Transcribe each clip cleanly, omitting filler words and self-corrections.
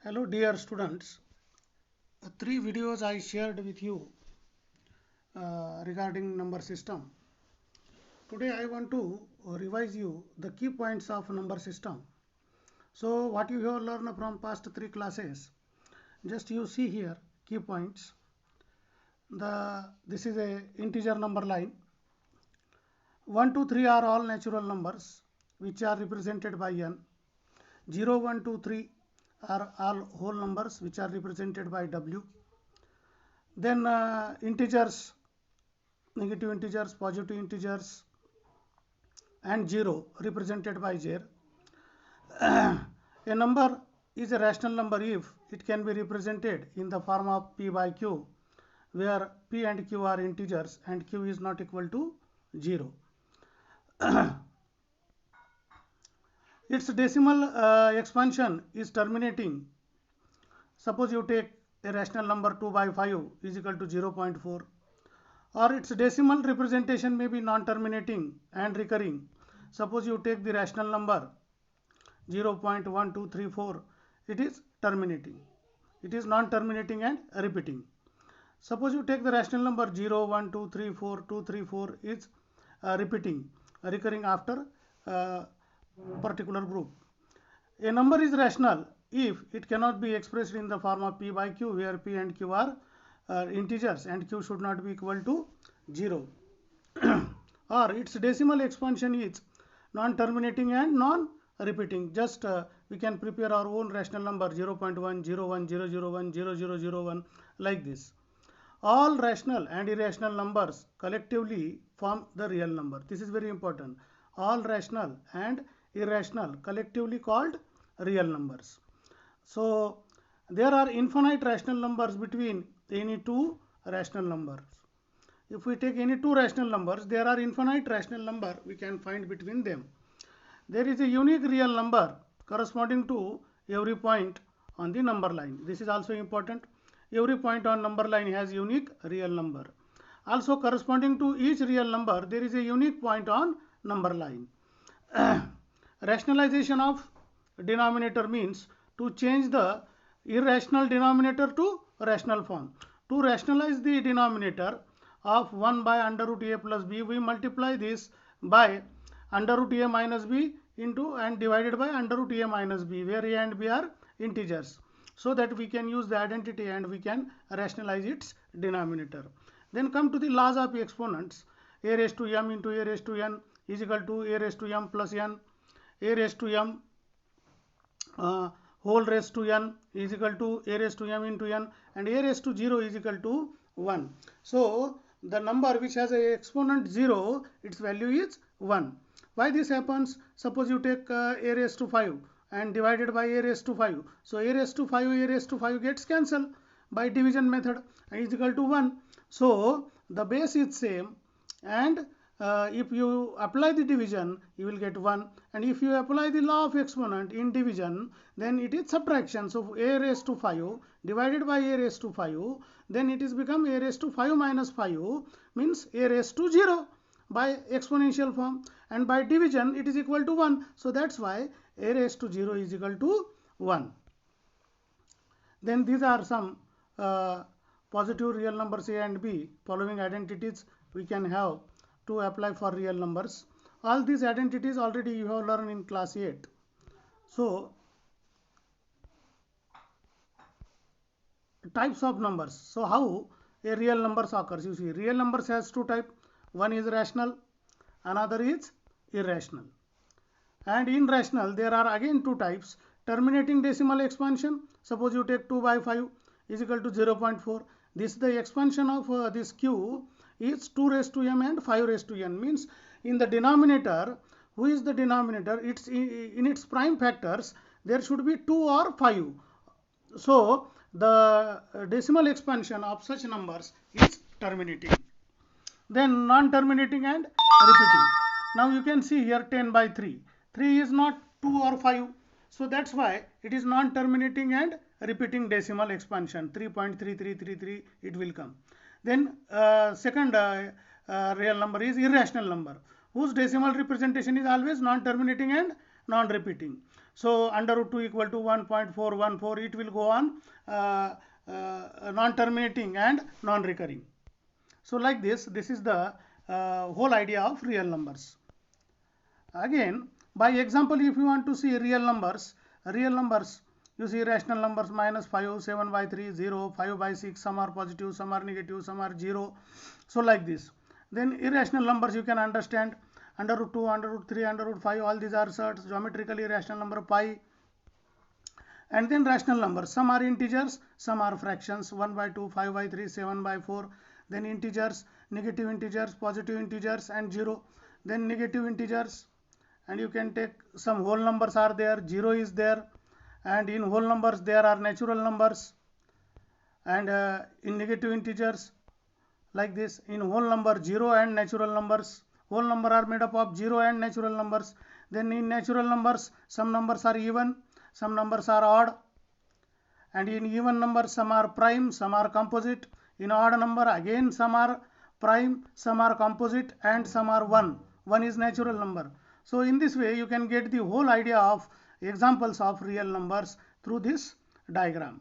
Hello dear students. Three videos I shared with you regarding number system. Today I want to revise you the key points of number system. So what you have learned from past three classes, just you see here key points. This is a integer number line. 1, 2, 3 are all natural numbers which are represented by n. 0, 1, 2, 3 are all whole numbers which are represented by w. Then integers, negative integers, positive integers, and 0 represented by 0. A number is a rational number if it can be represented in the form of p by q, where p and q are integers and q is not equal to 0. Its decimal expansion is terminating. Suppose you take a rational number 2 by 5 is equal to 0.4, or its decimal representation may be non-terminating and recurring. Suppose you take the rational number 0.1234, it is terminating. It is non-terminating and repeating. Suppose you take the rational number 0, 1, 2, 3, 4, 2, 3, 4 is repeating, recurring after particular group. A number is rational if it cannot be expressed in the form of p by q, where p and q are integers and q should not be equal to 0. Or its decimal expansion is non-terminating and non-repeating. Just we can prepare our own rational number 0.1, 0.1, 0.01, 0.0001 like this. All rational and irrational numbers collectively form the real number. This is very important. All rational and irrational collectively called real numbers. So there are infinite rational numbers between any two rational numbers. If we take any two rational numbers, there are infinite rational number we can find between them. There is a unique real number corresponding to every point on the number line. This is also important. Every point on number line has unique real number. Also corresponding to each real number, there is a unique point on number line. Rationalization of denominator means to change the irrational denominator to rational form. To rationalize the denominator of 1 by under root a plus b, we multiply this by under root a minus b into and divided by under root a minus b, where a and b are integers, so that we can use the identity and we can rationalize its denominator. Then come to the laws of exponents. A raised to m into a raised to n is equal to a raised to m plus n. A raised to m whole raised to n is equal to a raised to m into n, and a raised to 0 is equal to 1. So the number which has a exponent 0, its value is 1. Why this happens? Suppose you take a raised to 5 and divided by a raised to 5. So a raised to 5, a raised to 5 gets cancelled by division method and is equal to 1. So the base is same, and if you apply the division, you will get 1, and if you apply the law of exponent in division, then it is subtraction. So a raised to 5 divided by a raised to 5, then it is become a raised to 5 minus 5 means a raised to 0 by exponential form, and by division it is equal to 1. So that's why a raised to 0 is equal to 1. Then these are some positive real numbers a and b. Following identities we can have to apply for real numbers. All these identities already you have learned in class 8. So types of numbers. So how a real numbers occurs? You see, real numbers has two types. One is rational, another is irrational. And in rational there are again two types. Terminating decimal expansion. Suppose you take 2 by 5 is equal to 0.4. This is the expansion of this q is 2 raised to m and 5 raised to n. Means in the denominator, who is the denominator? It's in its prime factors there should be 2 or 5. So the decimal expansion of such numbers is terminating. Then non-terminating and repeating. Now you can see here 10 by 3. 3 is not 2 or 5. So that's why it is non-terminating and repeating decimal expansion. 3.3333 it will come. Then second real number is irrational number, whose decimal representation is always non-terminating and non-repeating. So under root 2 equal to 1.414, it will go on non-terminating and non-recurring. So like this is the whole idea of real numbers. Again, by example, if you want to see real numbers, you see rational numbers minus 5, 7 by 3, 0, 5 by 6, some are positive, some are negative, some are 0. So like this. Then irrational numbers you can understand, under root 2, under root 3, under root 5, all these are surds, geometrically rational number pi. And then rational numbers, some are integers, some are fractions, 1 by 2, 5 by 3, 7 by 4. Then integers, negative integers, positive integers, and 0. Then negative integers, and you can take some whole numbers are there, 0 is there, and in whole numbers there are natural numbers, and in negative integers like this, in whole number 0 and natural numbers. Whole number are made up of 0 and natural numbers. Then in natural numbers, some numbers are even, some numbers are odd, and in even numbers some are prime, some are composite. In odd number again some are prime, some are composite, and some are 1. 1 is natural number. So in this way you can get the whole idea of examples of real numbers through this diagram.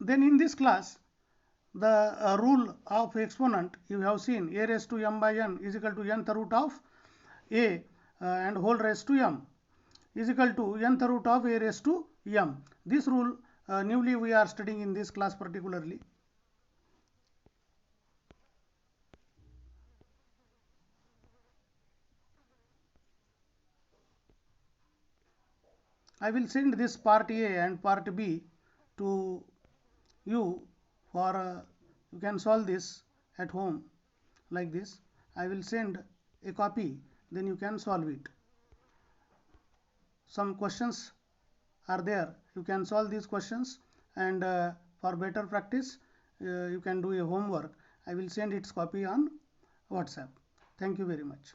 Then in this class, the rule of exponent you have seen, a raised to m by n is equal to nth root of a and whole raised to m is equal to nth root of a raised to m. This rule newly we are studying in this class particularly. I will send this part A and part B to you for you can solve this at home like this. I will send a copy, then you can solve it. Some questions are there, you can solve these questions, and for better practice you can do a homework. I will send its copy on WhatsApp. Thank you very much.